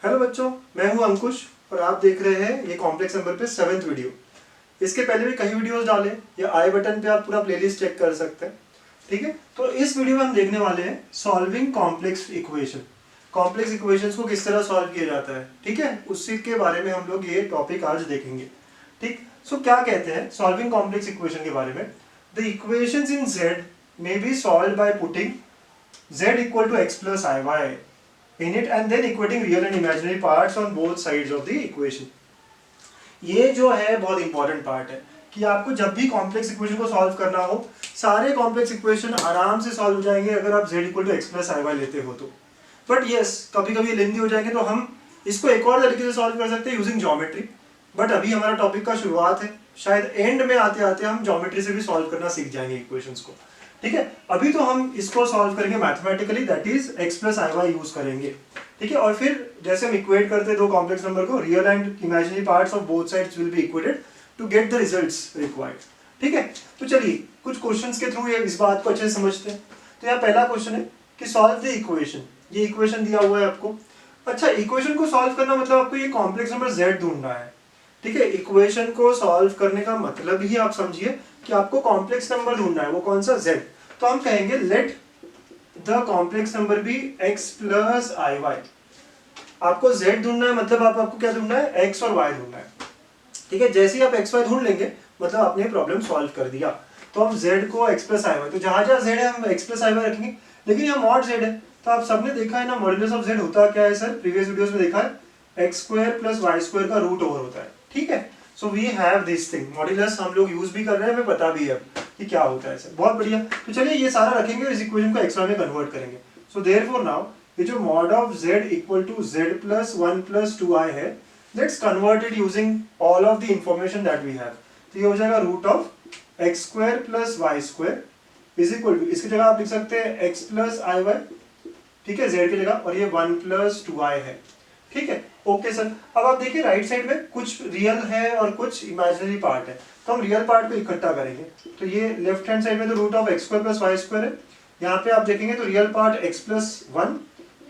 Hello बच्चों, मैं हूं अंकुश और आप देख रहे हैं ये कॉम्प्लेक्स नंबर पे 7th वीडियो। इसके पहले भी कई वीडियोस डाले, या आई बटन पे आप पूरा प्लेलिस्ट चेक कर सकते हैं। ठीक है, तो इस वीडियो में हम देखने वाले हैं solving complex equation. Complex equations को किस तरह सॉल्व किया जाता है, ठीक है, उसी के बारे में हम लोग ये टॉपिक आज देखेंगे। ठीक, सो क्या कहते हैं सॉल्विंग कॉम्प्लेक्स इक्वेशन के बारे में। The equations in Z may be solved by putting z equal to x plus iy in it and then equating real and imaginary parts on both sides of the equation। ये जो है बहुत important part है कि आपको जब भी complex equation को सॉल्व करना हो, सारे कॉम्प्लेक्स इक्वेशन आराम से सॉल्व हो जाएंगे अगर आप z equal to x plus iy लेते हो तो। बट यस, कभी कभी लेंथी हो जाएंगे तो हम इसको एक और तरीके से सॉल्व कर सकते हैं यूजिंग ज्योमेट्री। बट अभी हमारा टॉपिक का शुरुआत है, शायद एंड में आते आते हम ज्योमेट्री से भी सॉल्व करना सीख जाएंगे इक्वेशंस को। ठीक है, अभी तो हम इसको सॉल्व करेंगे mathematically, that is x plus i y use करेंगे। ठीक है, और फिर जैसे हम इक्वेट करते हैं दो कॉम्प्लेक्स नंबर को, real and imaginary parts of both sides will be equated to get the results required. ठीक है, तो चलिए कुछ क्वेश्चंस के थ्रू ये इस बात को अच्छे से समझते हैं। तो यहाँ पहला क्वेश्चन है कि सॉल्व द इक्वेशन। ये इक्वेशन दिया हुआ है आपको। अच्छा, इक्वेशन को सॉल्व करना मतलब आपको ये कॉम्प्लेक्स नंबर z ढूंढना है। ठीक है, इक्वेशन को सॉल्व करने का मतलब ही आप समझिए कि आपको कॉम्प्लेक्स नंबर ढूंढना है, वो कौन सा, z। तो हम कहेंगे let the complex number be x plus i y. आपको z ढूंढना है, मतलब आपको क्या ढूंढना है, x और y ढूंढना है। ठीक है, जैसे ही आप x y ढूंढ लेंगे मतलब आपने प्रॉब्लम सॉल्व कर दिया। तो हम z को x प्लस आई वाई, तो जहां जहां z है हम x प्लस आई वाई रखेंगे। लेकिन यहाँ मॉड z है, तो आप सबने देखा है ना मॉड्यूलस ऑफ z होता क्या है सर, प्रीवियस वीडियोस में देखा है, x square plus y square का रूट ओवर होता है। ठीक है, so we have this thing, modulus हम लोग यूज भी कर रहे हैं, हमें पता भी है कि क्या होता है सर। बहुत बढ़िया, तो चलिए ये सारा रखेंगे और इस इक्वेशन को एक्स वाई में कन्वर्ट करेंगे। सो देयरफॉर नाउ ये जो mod of z equal to z plus 1 plus 2i है, let's convert it using all of the information that we have. तो ये हो जाएगा root of x square plus y square is equal to, इसकी जगह आप लिख सकते हैं x प्लस आई वाई, ठीक है, z की जगह, और ये 1 प्लस 2i है। ठीक है, ओके सर। अब आप देखिए राइट साइड में कुछ रियल है और कुछ इमेजिनरी पार्ट है, तो हम रियल पार्ट को इकट्ठा करेंगे। तो ये लेफ्ट हैंड साइड में तो root of x square plus y square है, यहाँ पे आप देखेंगे तो real part x plus 1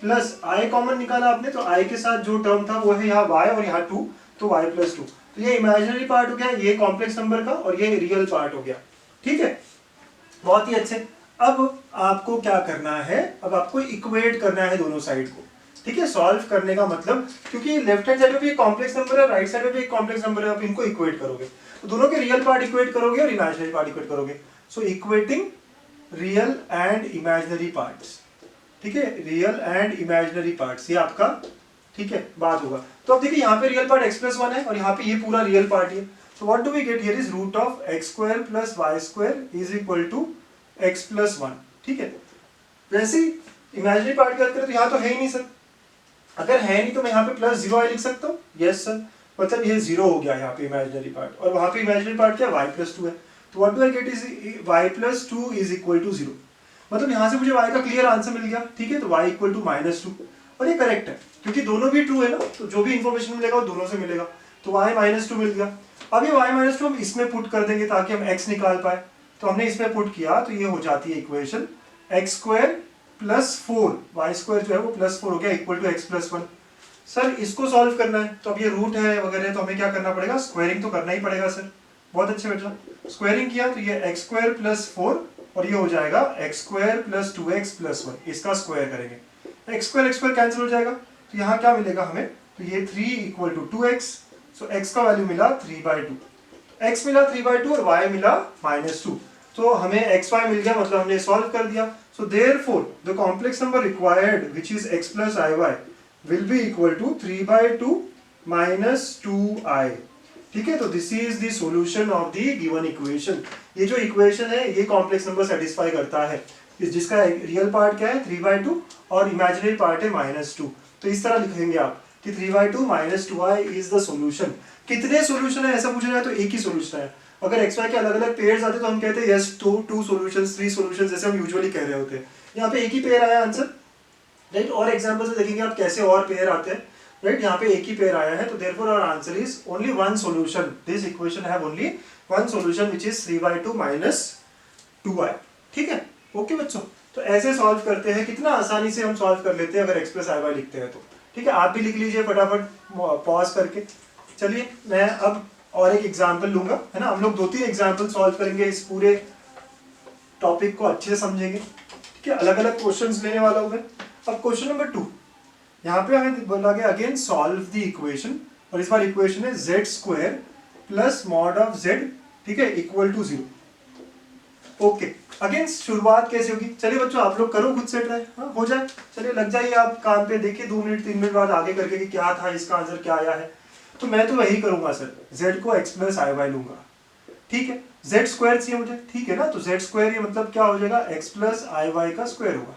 plus i common निकाला आपने, तो i के साथ जो टर्म था वो है यहाँ y और यहाँ 2, तो y प्लस 2। तो ये इमेजिनरी पार्ट हो गया, ये कॉम्प्लेक्स नंबर का, और ये रियल पार्ट हो गया। ठीक है, बहुत ही अच्छे। अब आपको क्या करना है, अब आपको इक्वेट करना है दोनों साइड को। ठीक है, सॉल्व करने का मतलब, क्योंकि लेफ्ट हैंड साइड में भी एक कॉम्प्लेक्स नंबर है, राइट साइड में भी एक कॉम्प्लेक्स नंबर है, आप इनको इक्वेट करोगे तो दोनों के रियल पार्ट इक्वेट करोगे और इमेजिनरी पार्ट इक्वेट करोगे। So equating real and imaginary parts. ठीक है, रियल एंड इमेजिनरी पार्ट्स, ये आपका ठीक है बात होगा। तो अब देखिए यहाँ पे रियल पार्ट x प्लस 1 है और यहाँ पे ये पूरा रियल पार्ट है। तो what do we get here is root of x square plus y square is equal to x plus 1। ठीक है, वैसे ही इमेजिनरी पार्ट की बात करें तो यहाँ तो है ही नहीं सर, अगर है नहीं तो मैं यहाँ पे प्लस 0i लिख सकता हूँ। यस सर, मतलब ये 0 हो गया यहाँ पे इमेजिनरी पार्ट, और वहाँ पे इमेजिनरी पार्ट क्या, y प्लस 2 है। तो what do I get is y plus 2 is equal to 0, मतलब यहाँ से मुझे y का क्लियर आंसर मिल गया। ठीक है, तो y इक्वल टू माइनस 2, और ये करेक्ट है क्योंकि दोनों भी ट्रू है ना, तो जो भी इंफॉर्मेशन मिलेगा वो दोनों से मिलेगा। तो y माइनस 2 मिल गया। अब ये y माइनस 2 हम इसमें पुट कर देंगे ताकि हम x निकाल पाए। तो हमने इसमें पुट किया तो ये हो जाती है equation x square plus 4 y square जो है वो प्लस 4 हो गया equal to x plus 1। Sir इसको सॉल्व करना है तो अब ये रूट है वगैरह, तो हमें क्या करना पड़ेगा, स्क्वायरिंग तो करना ही पड़ेगा सर। बहुत अच्छे बेटा, स्क्वायरिंग किया तो ये एक्स स्क्वायर प्लस 4 और ये हो जाएगा x square plus 2x plus 1, इसका स्क्वायर करेंगे, एक्स स्क्वायर कैंसिल हो जाएगा। तो यहाँ क्या मिलेगा हमें, तो ये 3 equal to 2x, so x का वैल्यू मिला 3/2, x मिला 3/2 और y मिला -2, तो हमें xy मिल गया, मतलब हमने सॉल्व कर दिया। So therefore the complex number required which is x plus iy will be equal to 3/2 minus 2i। ठीक है, तो this is the solution of the given equation. ये जो इक्वेशन है ये कॉम्प्लेक्स नंबर सेटिस्फाई करता है, जिसका रियल पार्ट क्या है 3/2 और इमेजिनरी पार्ट है -2। तो इस तरह लिखेंगे आप कि 3/2 minus 2i is the solution. कितने सॉल्यूशन है ऐसा पूछा जाए तो एक ही सॉल्यूशन है। अगर xy के अलग अलग पेयर्स आते तो हम कहते हैं यस टू सॉल्यूशंस, 3 सॉल्यूशंस, जैसे हम यूजुअली कह रहे होते हैं। यहाँ पे एक ही पेयर आया आंसर, राइट। और एग्जांपल से देखेंगे आप कैसे और पेयर आते हैं, राइट। यहाँ पे एक ही पेयर आया है, तो therefore our answer is only one solution. This equation have only one solution which is 3/2 minus 2i। ठीक है, ओके बच्चों। तो ऐसे सॉल्व करते हैं, कितना आसानी से हम सॉल्व कर लेते हैं अगर x प्लस आई वाई लिखते हैं तो। ठीक है, आप भी लिख लीजिए फटाफट पॉज करके। चलिए मैं अब और एक एग्जाम्पल लूंगा, है ना, हम लोग 2-3 एग्जाम्पल सॉल्व करेंगे, इस पूरे टॉपिक को अच्छे से समझेंगे। ठीक है, अलग अलग क्वेश्चंस लेने वाला हूं मैं। अब क्वेश्चन नंबर 2, यहाँ पे हमें बोला गया अगेन सॉल्व द इक्वेशन, और इस बार इक्वेशन है z square plus mod of z, ठीक है, इक्वल टू 0। ओके, अगेन शुरुआत कैसे होगी, चलिए बच्चों आप लोग करो खुद से ट्राई, हाँ हो जाए, चलिए लग जाइए आप काम पे, देखिए 2 मिनट 3 मिनट बाद आगे करके कि क्या था, इसका आंसर क्या आया है। तो मैं तो वही करूंगा सर, z को x प्लस आई वाई लूंगा, ठीक है, z स्क्वायर चाहिए मुझे, ठीक है ना, तो z स्क्वायर ये मतलब क्या हो जाएगा, x प्लस आई वाई का स्क्वायर होगा।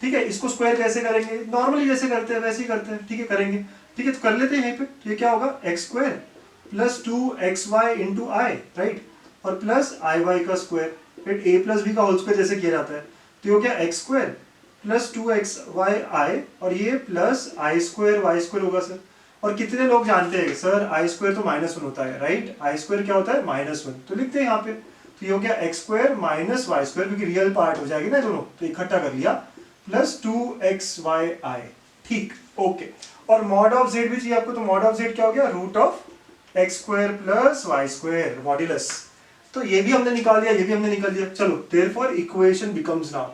ठीक है, इसको स्क्वायर कैसे करेंगे, नॉर्मली जैसे करते हैं वैसे ही करते हैं, ठीक है करेंगे, ठीक है तो कर लेते हैं यहीं पे। तो ये क्या होगा, x square plus 2xy into i, right, और प्लस आई वाई का square, right, a plus b का होल स्क्वायर जैसे किया जाता है। तो ये हो गया एक्स स्क्वायर प्लस 2xy आई, और ये प्लस आई स्क्वायर वाई स्क्वायर होगा सर। और कितने लोग जानते हैं सर आई स्क्वायर तो -1 होता है, राइट, आई स्क्वायर क्या होता है -1, तो लिखते हैं यहाँ पे। तो ये हो गया x square minus y square, क्योंकि रियल पार्ट हो जाएगी ना दोनों, तो इकट्ठा कर लिया, प्लस 2xy, ठीक, ओके। और मॉड ऑफ z भी चाहिए आपको, तो मॉड ऑफ z क्या हो गया, root of x square plus y square modulus. तो ये भी हमने निकाल दिया, ये भी हमने निकाल दिया। चलो देयरफॉर इक्वेशन बिकम्स नाउ,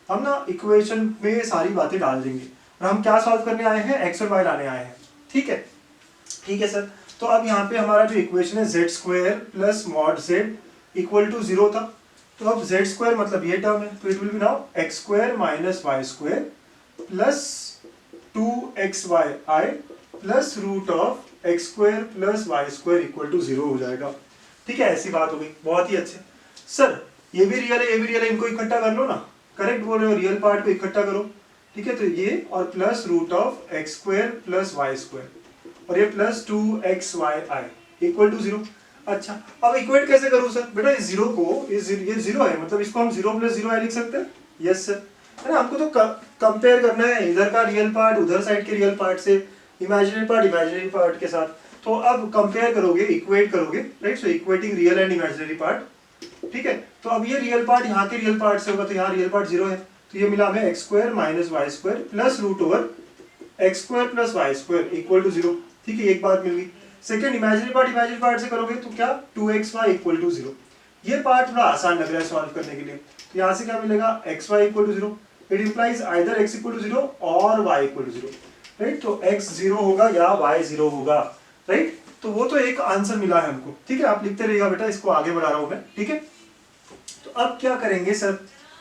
हम ना इक्वेशन में सारी बातें डाल देंगे, और हम क्या सॉल्व करने आए हैं, एक्स और वाई लाने आए हैं, ठीक है, ठीक है सर। तो अब यहाँ पे हमारा जो इक्वेशन है z square plus mod z equal to 0 था, तो अब z स्क्वायर मतलब ये टर्म है, तो it will be now x square minus y square plus 2xy plus root of x square plus y square equal to 0 हो जाएगा। ठीक है, ऐसी बात हो गई, बहुत ही अच्छे। सर ये भी रियल है, ये भी रियल है, इनको इकट्ठा कर लो ना, करेक्ट बोल रहे हो, रियल पार्ट को इकट्ठा करो, ठीक है, तो ये और plus root of x square plus y square, और ये प्लस 2xy इक्वल टू 0। अच्छा, अब इक्वेट कैसे करूं सर, बेटा इस 0 को, ये 0 है, मतलब इसको हम 0 प्लस 0 लिख सकते हैं, यस सर, है ना, हमको तो कंपेयर करना है इधर का रियल पार्ट उधर साइड के रियल पार्ट से, इमेजिनरी पार्ट के साथ। तो अब कंपेयर करोगे, इक्वेट करोगे, right, so equating real and imaginary part, ठीक है। तो अब ये रियल पार्ट यहाँ के रियल पार्ट से होगा, तो यहाँ रियल पार्ट 0 है, तो ये मिला हमें x square minus y square plus root over x square plus y square equal to 0, ठीक है, एक बात मिल गई। सेकंड इमेजिनरी पार्ट से करोगे तो क्या, 2xy इक्वल टू 0। ये पार्ट थोड़ा आसान लग रहा है सॉल्व करने के लिए, तो यहाँ से क्या मिलेगा, xy equal to 0, it implies either x equal to 0 और y इक्वल टू 0, राइट, तो x 0 होगा या y 0 होगा, राइट, तो वो तो एक आंसर मिला है हमको, ठीक है, आप लिखते रहिएगा बेटा, इसको आगे बढ़ा रहा हूं मैं, ठीक है। तो अब क्या करेंगे सर,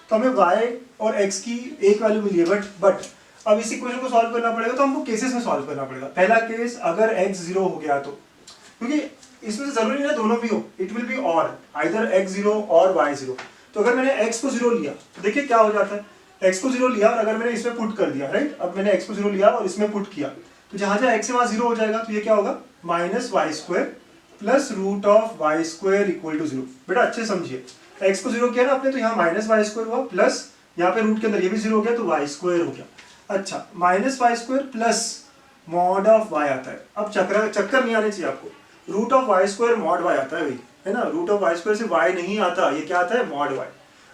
तो हमें y और x की एक वैल्यू मिली है, बट अब इस इक्वेशन को सॉल्व करना पड़ेगा, तो हमको केसेस में सॉल्व करना पड़ेगा। पहला केस, अगर x 0 हो गया तो, क्योंकि इसमें से जरूरी नहीं है दोनों भी हो, इट विल बी और आइदर x 0 और y 0। तो अगर मैंने x को 0 लिया तो देखिए क्या हो जाता है, x को 0 लिया और अगर मैंने इसमें पुट कर दिया, राइट, अब मैंने x को 0 लिया और इसमें पुट किया, तो जहां जहां x है वहां 0 हो जाएगा, तो ये क्या होगा, minus y square plus root of y square equal to 0। बेटा अच्छे समझिए, x को 0 किया ना आपने, तो यहाँ माइनस वाई स्क्वायर हुआ, प्लस यहाँ पे रूट के अंदर ये भी 0 हो गया, तो वाई स्क्वायर हो गया। अच्छा, minus y square plus mod of y आता है, अब चक्कर नहीं आने चाहिए आपको, root of y square mod y आता है, वही है ना, रूट ऑफ वाई स्क्वायर से वाई नहीं आता, ये क्या आता है, मॉड वाई।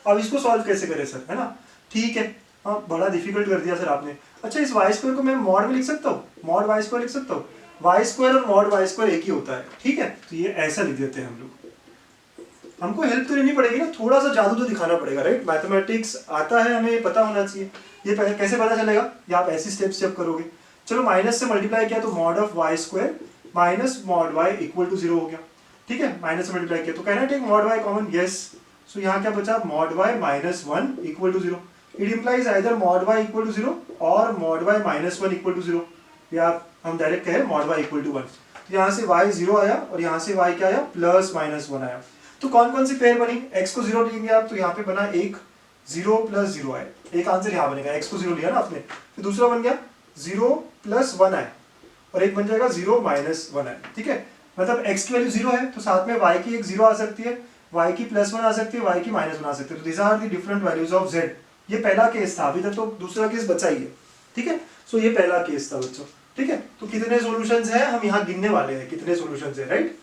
अब इसको सॉल्व कैसे करें सर, है ना, ठीक है, हाँ बड़ा डिफिकल्ट कर दिया सर आपने। अच्छा, इस वाई स्क्वायर को मैं मॉड में लिख सकता हूँ, मॉड वाई स्क्वायर लिख सकता हूँ, वाई स्क्वायर और मॉड वाई स्क्वायर एक ही होता है, ठीक है, तो ये ऐसा लिख देते हैं हम लोग। हमको हेल्प तो लेनी पड़ेगी ना, थोड़ा सा जादू तो दिखाना पड़ेगा, राइट, मैथमेटिक्स आता है हमें, पता होना चाहिए, ये कैसे पता चलेगा, ये आप ऐसी स्टेप्स जब करोगे। चलो माइनस से मल्टीप्लाई किया तो mod of y square minus mod y equal to 0 हो गया, ठीक है, माइनस से मल्टीप्लाई किया तो can I take mod y common, yes, so यहाँ क्या बचा, mod y minus 1 equal to 0। It implies either mod y equal to 0 और mod y minus 1 equal to 0, या हम डायरेक्ट कहें मॉड वाई इक्वल टू 1। तो यहाँ से y 0 आया और यहाँ से y क्या आया, प्लस माइनस 1 आया। तो कौन कौन सी पेयर बनी, x को 0 लेंगे आप, तो यहाँ पे बना एक 0 प्लस 0 आए, एक आंसर यहाँ बनेगा, x को 0 लिया ना आपने, फिर दूसरा बन गया 0 प्लस 1 आए, और एक बन जाएगा 0 माइनस 1 आए, ठीक है, मतलब x की वैल्यू 0 है तो साथ में y की एक 0 आ सकती है, y की प्लस 1 आ सकती है, y की माइनस 1 आ सकती है, तो this are the different values of z। ये पहला केस था, अभी तक तो दूसरा केस बचा ही है, ठीक है, सो ये पहला केस था बच्चों, ठीक है। तो कितने सॉल्यूशंस हैं हम यहाँ गिनने वाले हैं, कितने सॉल्यूशंस हैं, राइट,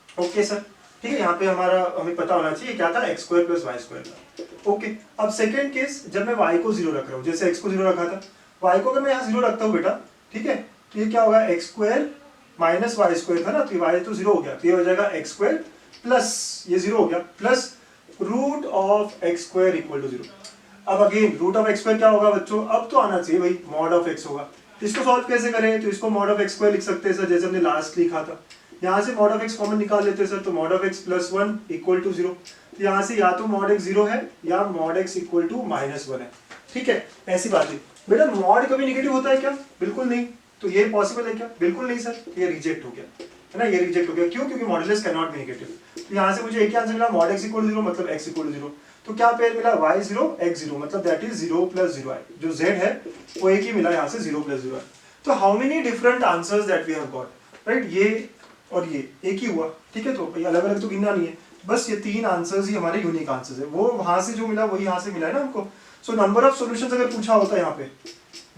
ओके सर, ठीक है, यहाँ पे हमें पता होना चाहिए क्या था, x square plus y square था, ओके। अब सेकंड केस, जब मैं y को 0 रख रहा हूँ, जैसे x को 0 रखा था, y को अगर मैं यहाँ 0 रखता हूँ बेटा, ठीक है, तो ये क्या होगा x square minus y square था ना, तो वाई तो जीरो हो गया, तो ये हो जाएगा एक्स स्क्वायर प्लस ये जीरो हो गया plus root of x square equal to zero. अब again root of x square क्या होगा बच्चों, अब तो आना चाहिए भाई, मॉड ऑफ एक्स होगा। इसको सॉल्व कैसे करें, तो इसको मॉड ऑफ एक्स स्क्वायर लिख सकते हैं सर, जैसे हमने लास्ट लिखा था। यहाँ से मॉड ऑफ एक्स कॉमन निकाल लेते हैं सर, तो mod of x plus one equal to zero. तो यहाँ से या तो मॉड एक्स जीरो है या mod x equal to minus one है। ठीक है, ऐसी बात है बेटा। मॉड कभी निगेटिव होता है क्या, बिल्कुल नहीं। तो ये पॉसिबल है क्या, बिल्कुल नहीं सर, ये रिजेक्ट हो गया है ना, ये रिजेक्ट हो गया। क्यों, क्योंकि modulus can not be negative. तो यहाँ से मुझे एक ही आंसर मिला, mod x equal to zero मतलब एक्स इक्वल टू जीरो। तो क्या पेयर मिला, y जीरो x जीरो, मतलब that is zero plus zero है। जो z है वो एक ही मिला यहाँ से, जीरो प्लस जीरो है। तो how many different answers that we have got, right, ये और ये एक ही हुआ। ठीक है, तो अलग अलग तो गिनना नहीं है, बस ये तीन आंसर्स ही हमारे यूनिक आंसर्स है। वो वहां से जो मिला वही यहाँ से मिला है ना हमको। सो नंबर ऑफ सॉल्यूशंस अगर पूछा होता है यहाँ पे,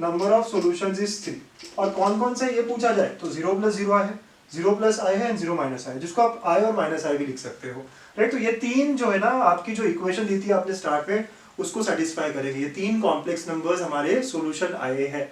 नंबर ऑफ सॉल्यूशंस इज 3, और कौन कौन से ये पूछा जाए तो जीरो प्लस जीरो है, जीरो प्लस आई है एंड जीरो माइनस आई, जिसको आप आई और माइनस आई भी लिख सकते हो, राइट। तो ये तीन जो है ना, आपकी जो इक्वेशन दी थी आपने स्टार्ट में, उसको सेटिस्फाई करेंगे। ये तीन कॉम्प्लेक्स नंबर्स हमारे सॉल्यूशन आए हैं।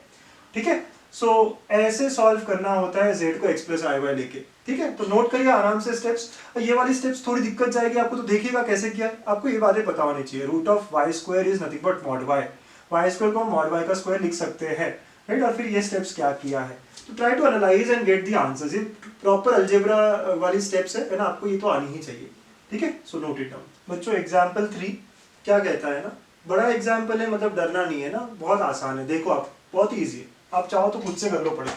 ठीक है, सो ऐसे सॉल्व करना होता है z को x प्लस आई वाई लेके। ठीक है, तो नोट करिए आराम से स्टेप्स। ये वाली स्टेप्स थोड़ी दिक्कत जाएगी आपको, तो देखिएगा कैसे किया। आपको ये बातें पता होनी चाहिए। Root of y square is nothing but mod y, y square को हम मॉड वाई का स्क्वायर लिख सकते हैं, राइट। और फिर ये स्टेप्स क्या किया है, तो try to analyse and get the answers. ये प्रॉपर अलजेब्रा वाली स्टेप्स है ना, आपको ये तो आनी ही चाहिए। ठीक है, सो नोट इट डाउन बच्चों। एग्जाम्पल 3 क्या कहता है ना, बड़ा एग्जाम्पल है, मतलब डरना नहीं है ना, बहुत आसान है। देखो आप, बहुत ही ईजी है, आप चाहो तो खुद से कर लो पढ़े।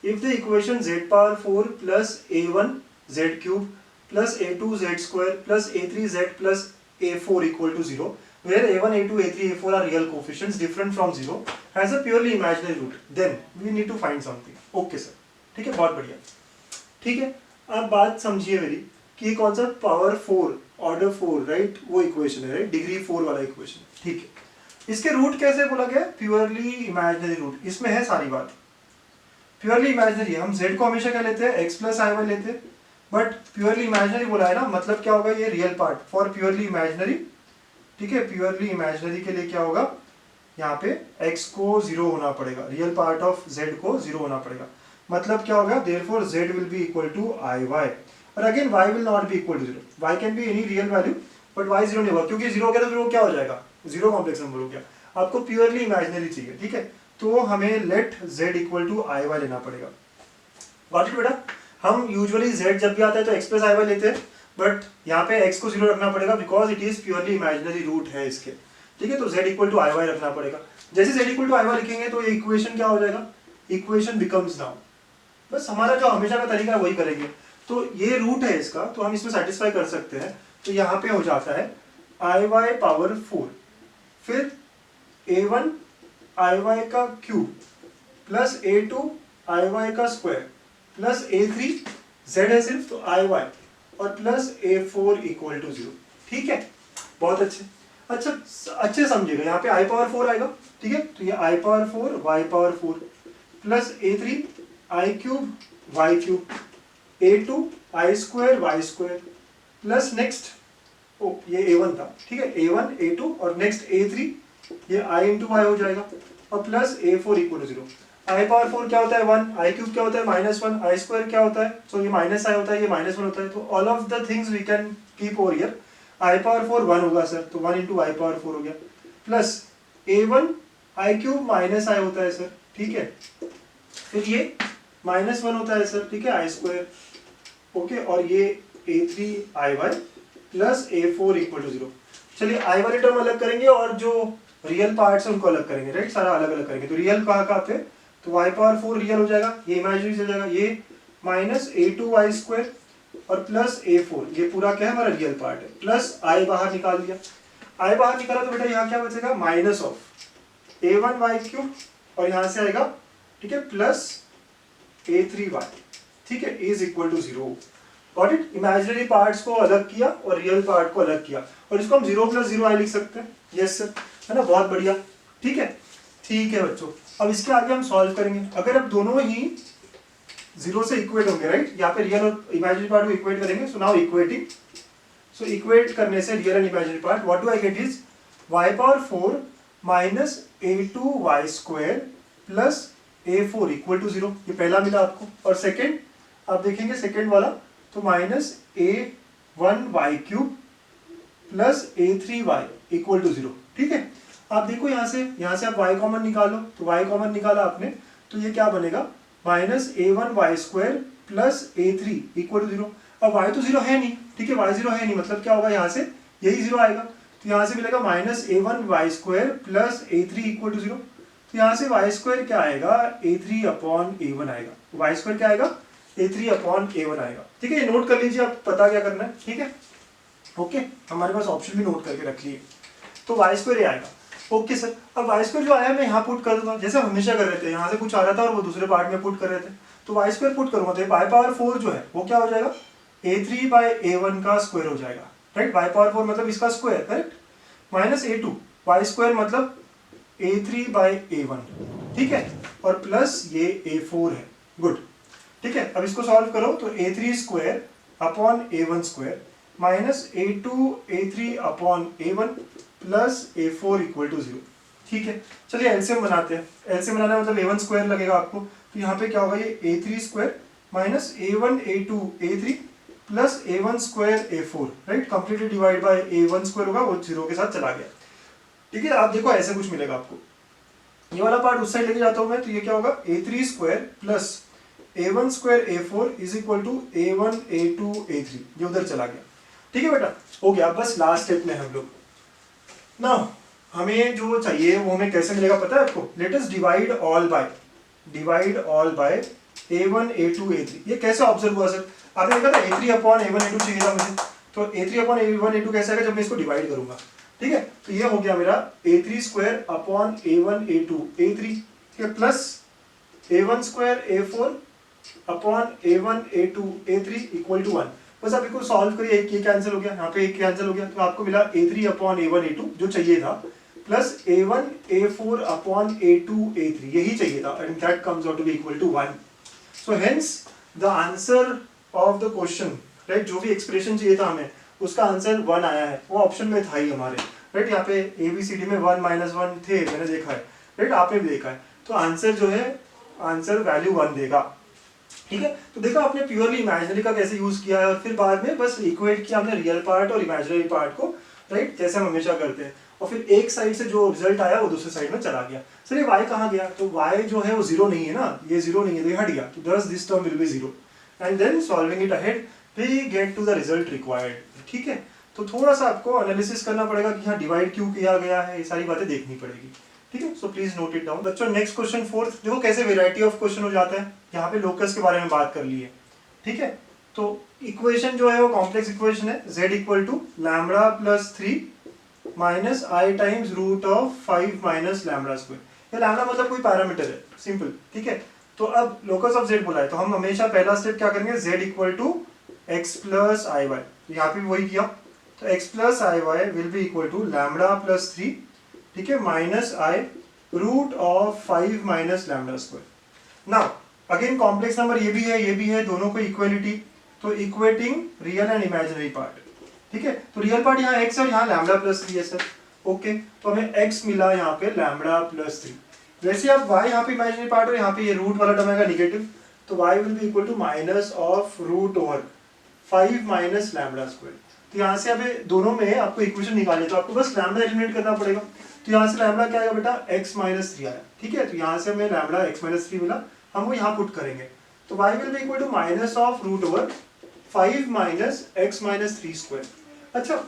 If the equation z power 4 plus a1 z cube plus a2 z square plus a3 z plus a4 equal to 0, where a1 a2 a3 a4 are real coefficients different from 0 has a purely imaginary root, then we need to find something. Okay sir, ठीक है, बहुत बढ़िया। ठीक है, अब बात समझिए मेरी कि कौन सा पावर 4 ऑर्डर 4, राइट, वो इक्वेशन है, राइट, डिग्री 4 वाला इक्वेशन। ठीक है, इसके रूट कैसे बोला गया, प्योरली इमेजिनरी रूट। इसमें है सारी बात प्योरली इमेजिनरी। हम z को हमेशा क्या लेते हैं, x प्लस आई वाई लेते हैं, बट प्योरली इमेजिनरी बोला है ना, मतलब क्या होगा, ये real part for purely imaginary. ठीक है, प्योरली इमेजिनरी के लिए क्या होगा, यहाँ पे x को 0 होना पड़ेगा, रियल पार्ट ऑफ z को 0 होना पड़ेगा। मतलब क्या होगा, therefore z will be equal to i y, और again y will not be equal to 0। y can be any real value, but y 0 नहीं होगा, क्योंकि 0 हो गया तो फिर वो क्या हो जाएगा, जीरो कॉम्प्लेक्स नंबर हो गया। आपको प्योरली इमेजिनरी चाहिए। ठीक है, तो हमें let z equal to i y लेना पड़ेगा। गॉट इट बेटा। हम यूजुअली z जब भी आता है तो x प्लस आई वाई लेते हैं, बट यहाँ पे x को 0 रखना पड़ेगा because it is purely imaginary root है इसके। ठीक है, तो z equal to i y रखना पड़ेगा। जैसे z equal to i y लिखेंगे तो ये इक्वेशन क्या हो जाएगा, इक्वेशन बिकम्स नाउ। बस हमारा जो हमेशा का तरीका है वही करेंगे। तो ये रूट है इसका, तो हम इसमें सेटिस्फाई कर सकते हैं। तो यहाँ पे हो जाता है आई वाई पावर 4, फिर a1 आई वाई का क्यूब प्लस a2 आई वाई का स्क्वायर प्लस a3 z है सिर्फ तो आई वाई, और प्लस a4 इक्वल टू 0। ठीक है, बहुत अच्छे। अच्छे समझिएगा, यहाँ पे i पावर 4 आएगा। ठीक है, तो ये i power 4 y power 4 plus a3 i cube y cube a2 i square y square plus next, ओ ये a1 था, ठीक है, a1 a2 और नेक्स्ट a3, ये i इंटू वाई हो जाएगा, और plus a4 equal to 0। i power 4 क्या होता है 1, i क्यूब क्या होता है -1, i स्क्वायर क्या होता है, सो ये माइनस i होता है, ये -1 होता है। तो all of the things we can keep over here. i power 4 1 होगा सर, तो 1 इंटू i पावर 4 हो गया, plus a1 i cube minus i होता है सर। ठीक है, फिर ये -1 होता है सर, ठीक है, i स्क्वायर, ओके, और ये a3 i y plus a4 equal to 0। चलिए i वाली टर्म अलग करेंगे और जो रियल पार्ट्स है उनको अलग करेंगे, राइट, सारा अलग अलग करेंगे। तो रियल कहाँ पे, तो y पावर 4 रियल हो जाएगा, ये इमेजिनरी चल जाएगा, ये माइनस a2 y स्क्वायर और प्लस a4, ये पूरा क्या है हमारा रियल पार्ट है, प्लस i बाहर निकाल दिया। i बाहर निकाला तो बेटा यहाँ क्या बचेगा, minus of a1 y cube, और यहाँ से आएगा, ठीक है, प्लस a3 y, ठीक है, is equal to 0। Got it. Imaginary parts को अलग किया और रियल पार्ट को अलग किया, और इसको हम 0 प्लस 0 i लिख सकते हैं। यस सर, है ना, बहुत बढ़िया। ठीक है बच्चों, अब इसके आगे हम सॉल्व करेंगे। अगर अब दोनों ही 0 से इक्वेट होंगे, राइट, यहाँ पे रियल और इमेजिनरी पार्ट को इक्वेट करेंगे। So now equating, so equate करने से real and imaginary part, what do I get is y power 4 minus a2 y square plus A4 equal to 0, ये पहला मिला आपको। और सेकेंड आप देखेंगे सेकेंड वाला, तो minus A1y³ plus A3y equal to 0। ठीक है, आप देखो यहाँ से आप y कॉमन निकालो, तो y कॉमन निकाला आपने, तो ये क्या बनेगा, minus A1y² plus A3 equal to 0। अब y तो 0 है नहीं, ठीक है, y 0 है नहीं, मतलब क्या होगा, यहाँ से यही 0 आएगा, तो यहाँ से मिलेगा minus A1y² plus A3 equal to 0। तो यहाँ से y² क्या आएगा, A3/A1 आएगा। y² क्या आएगा, A3/A1 आएगा। ठीक है, ये नोट कर लीजिए, आप पता क्या करना है। ठीक है, ओके, हमारे पास ऑप्शन भी नोट करके रख लिए। तो y² आएगा। ओके सर, अब y² जो आया मैं यहाँ पुट कर दूंगा, जैसे हम हमेशा कर रहे थे, यहाँ से कुछ आ रहा था और वो दूसरे पार्ट में पुट कर रहे थे, तो y² पुट करूंगा, तो y⁴ जो है वो क्या हो जाएगा, A3/A1 का स्क्वायर हो जाएगा, राइट। y⁴ मतलब इसका square, correct, minus A2 y² मतलब A3/A1, ठीक है, और प्लस ये A4 है, गुड। ठीक है, अब इसको सॉल्व करो, तो A3² minus A2 A3/A1 plus A4 equal to 0। ठीक है, चलिए एलसीएम बनाते हैं। एलसीएम बनाना मतलब A1² लगेगा आपको, तो यहाँ पे क्या होगा, ये A3² minus A1 A2 A3 plus A1² A4, right, completely divide by A1² होगा, वो 0 के साथ चला गया। ठीक है, आप देखो ऐसे कुछ मिलेगा आपको, ये वाला पार्ट उस साइड लेके जाता हूँ मैं, तो ये क्या होगा, A3² plus A1² A4 is equal to A1 A2 A3, ये उधर चला गया। ठीक है बेटा, हो गया। बस लास्ट स्टेप में हम लोग ना, हमें जो चाहिए वो हमें कैसे मिलेगा पता है आपको, let us divide all by A1 A2 A3। ये कैसे ऑब्जर्व हुआ सर, आपने देखा था A3/A1 A2 चाहिए था मुझे, तो A3/A1 A2 कैसे आएगा, जब मैं इसको डिवाइड करूंगा। ठीक है, तो ये हो गया मेरा A3² A1 A2 A3, ठीक है, plus A1² A4 A1 A2 A3 equal to 1। बस आप इसको सॉल्व करिए, एक ये कैंसिल हो गया, यहाँ पे एक कैंसिल हो गया, तो आपको मिला A3/A1 A2 जो चाहिए था, प्लस A1 A4/A2 A3, यही चाहिए था, and that comes out to be equal to 1। So hence the answer of the question, right, जो भी एक्सप्रेशन चाहिए था हमें, उसका आंसर 1 आया है, वो ऑप्शन में था ही हमारे, राइट। यहाँ पे ABCD में 1 -1 थे, मैंने देखा है, राइट, आपने भी देखा है, तो आंसर जो है, आंसर वैल्यू 1 देगा। ठीक है, तो देखो आपने प्योरली इमेजिनरी का कैसे यूज किया है, और फिर बाद में बस इक्वेट किया हमने रियल पार्ट और इमेजिनरी पार्ट को, राइट, जैसे हम हमेशा करते हैं, और फिर एक साइड से जो रिजल्ट आया वो दूसरे साइड में चला गया। सर ये y कहाँ गया, तो y जो है वो 0 नहीं है ना, ये 0 नहीं है, तो ये हट गया, तो thus this term will be 0, and then solving it ahead we get to the result required. ठीक है, तो थोड़ा सा आपको एनालिसिस करना पड़ेगा कि हाँ डिवाइड क्यों किया गया है, ये सारी बातें देखनी पड़ेगी। ठीक है, so please note it down. बच्चों नेक्स्ट क्वेश्चन 4th, देखो कैसे वेराइटी ऑफ क्वेश्चन हो जाता है, यहाँ पे लोकस के बारे में बात कर ली है। ठीक है, तो इक्वेशन जो है वो कॉम्प्लेक्स इक्वेशन है, z equal to lambda plus 3 minus i times root of 5 minus lambda square. ये लैम्बडा मतलब कोई पैरामीटर है, सिंपल। ठीक है, तो अब लोकस ऑफ z बोला है, तो हम हमेशा पहला स्टेप क्या करेंगे, z equal to x plus i y, यहाँ पे भी वही किया, तो x plus i y will be equal to lambda plus 3, ठीक है, minus i root of 5 minus lambda square. Now again complex number ये भी है, दोनों को इक्वलिटी, तो equating real and imaginary part. ठीक है, तो रियल पार्ट यहाँ x और यहाँ लैम्बडा प्लस 3 है सर। ओके, तो हमें x मिला यहाँ पे लैम्बडा प्लस 3। वैसे आप y यहाँ पे इमेजिनरी पार्ट और यहाँ पे ये रूट वाला टर्म आएगा निगेटिव, तो y will be equal to minus of root over 5 minus lambda square. तो यहाँ से अभी दोनों में आपको इक्वेशन निकालनी है, तो आपको बस लैम्बडा एलिमिनेट करना पड़ेगा। तो यहाँ से लैम्बडा क्या आएगा बेटा, x माइनस 3 आया। ठीक है, तो यहाँ से हमें लैम्बडा x माइनस 3 मिला, हम वो यहाँ पुट करेंगे, तो y will be equal to minus of root over 5 minus x minus 3 square. अच्छा,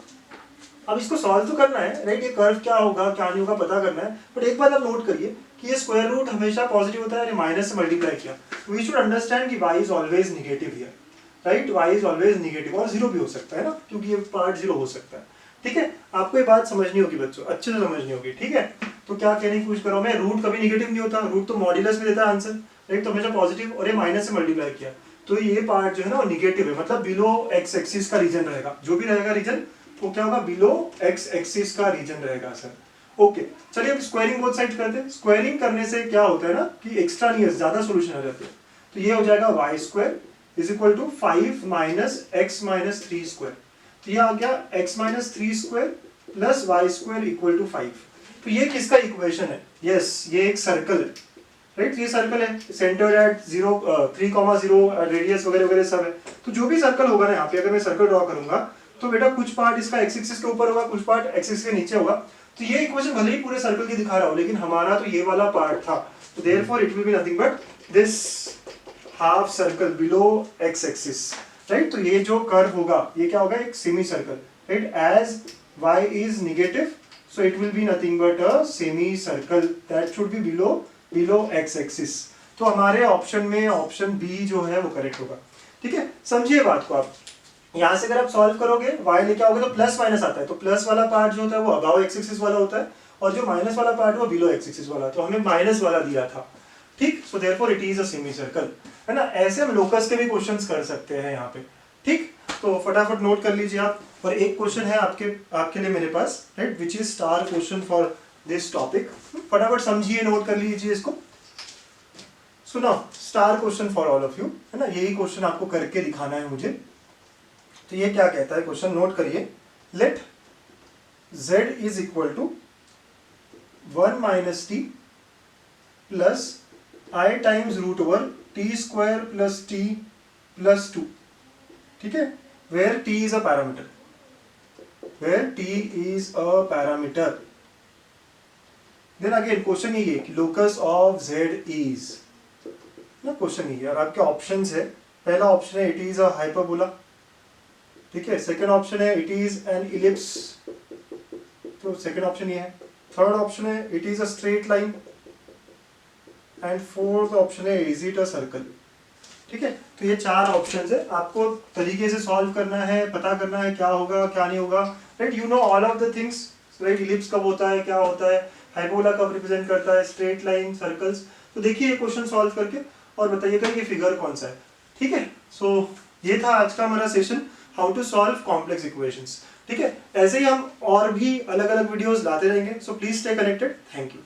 अब इसको सॉल्व तो करना है, राइट, ये कर्व क्या होगा क्या नहीं होगा पता करना है, बट एक बात आप नोट करिए कि ये स्क्वायर रूट हमेशा पॉजिटिव होता है, माइनस से मल्टीप्लाई किया, वी शुड अंडरस्टैंड कि y is always negative here, right, y is always negative, और 0 भी हो सकता है ना, क्योंकि ये पार्ट 0 हो सकता है। ठीक है, आपको ये बात समझनी होगी बच्चों, अच्छे से समझनी होगी। ठीक है, तो क्या कहने की कोशिश करो मैं, रूट कभी निगेटिव नहीं होता, रूट तो मॉड्यूलस में देता है आंसर, राइट, तो हमेशा पॉजिटिव, और ये माइनस से मल्टीप्लाई किया, तो ये पार्ट जो है ना वो निगेटिव है, मतलब बिलो एक्स एक्सिस का रीजन रहेगा, जो भी रहेगा रीजन वो क्या होगा, बिलो एक्स एक्सिस का रीजन रहेगा सर। ओके, चलिए अब स्क्वायरिंग बोथ साइड करते हैं। स्क्वायरिंग करने से क्या होता है ना कि एक्स्ट्रानियस ज्यादा सॉल्यूशन आ जाते हैं, तो ये हो जाएगा y square is equal to 5 minus x minus 3 square, तो ये आ गया x minus 3 square plus y square equal to 5। तो ये किसका इक्वेशन है, यस ये एक सर्कल है, राइट। ये सर्कल है, सेंटर एट 3,0 रेडियस वगैरह वगैरह सब है। तो जो भी सर्कल होगा ना यहाँ पे, अगर मैं सर्कल ड्रॉ करूंगा तो बेटा कुछ पार्ट इसका एक्स एक्सिस के ऊपर होगा, कुछ पार्ट एक्स एक्सिस के नीचे होगा। तो ये इक्वेशन भले ही पूरे सर्कल की दिखा रहा हो, लेकिन हमारा तो ये वाला पार्ट था, तो therefore it will be nothing but this half circle below x axis, right. तो ये जो कर्व होगा ये क्या होगा, एक semi circle, right. As y is negative, so it will be nothing but a semicircle that should be below x axis। तो हमारे ऑप्शन में ऑप्शन बी जो है वो करेक्ट होगा, ठीक है। समझिए बात को आप, यहाँ से अगर आप सॉल्व करोगे y लेके आओगे तो प्लस माइनस आता है, तो प्लस वाला पार्ट जो होता है वो अबाव एक्स एक्सिस वाला होता है, और जो माइनस वाला पार्ट है वो बिलो एक्स एक्सिस वाला, तो हमें माइनस वाला दिया था, ठीक। So therefore it is a semicircle, है ना। ऐसे हम लोकस के भी क्वेश्चंस कर सकते हैं यहाँ पे, ठीक। तो फटाफट नोट कर लीजिए आप। और एक क्वेश्चन है आपके लिए मेरे पास, right, which is star question for this topic. फटाफट समझिए, नोट कर लीजिए इसको। सुनो, star question for all of you, है ना। यही क्वेश्चन आपको करके दिखाना है मुझे। तो ये क्या कहता है क्वेश्चन, नोट करिए। Let z is equal to 1 minus t plus i times root over t square plus t plus 2, ठीक है। where t is a parameter, where t is a parameter, then again question यही है कि locus of z is, ना question यही है। और आपके ऑप्शंस है, पहला ऑप्शन है it is a hyperbola, ठीक है। सेकंड ऑप्शन है it is an ellipse, तो सेकंड ऑप्शन ये है। थर्ड ऑप्शन है it is a straight line, and fourth option है is it a circle, ठीक है। तो ये 4 ऑप्शंस है, आपको तरीके से सॉल्व करना है, पता करना है क्या होगा क्या नहीं होगा, right. You know all of the things, right. Ellipse कब होता है, क्या होता है, हाइपरबोला कब रिप्रेजेंट करता है, स्ट्रेट लाइन, सर्कल्स। तो देखिए ये क्वेश्चन सॉल्व करके और बताइएगा ये फिगर कौन सा है, ठीक है। सो ये था आज का हमारा session, how to solve complex equations, ठीक है। ऐसे ही हम और भी अलग अलग वीडियोस लाते रहेंगे, so please stay connected. Thank you.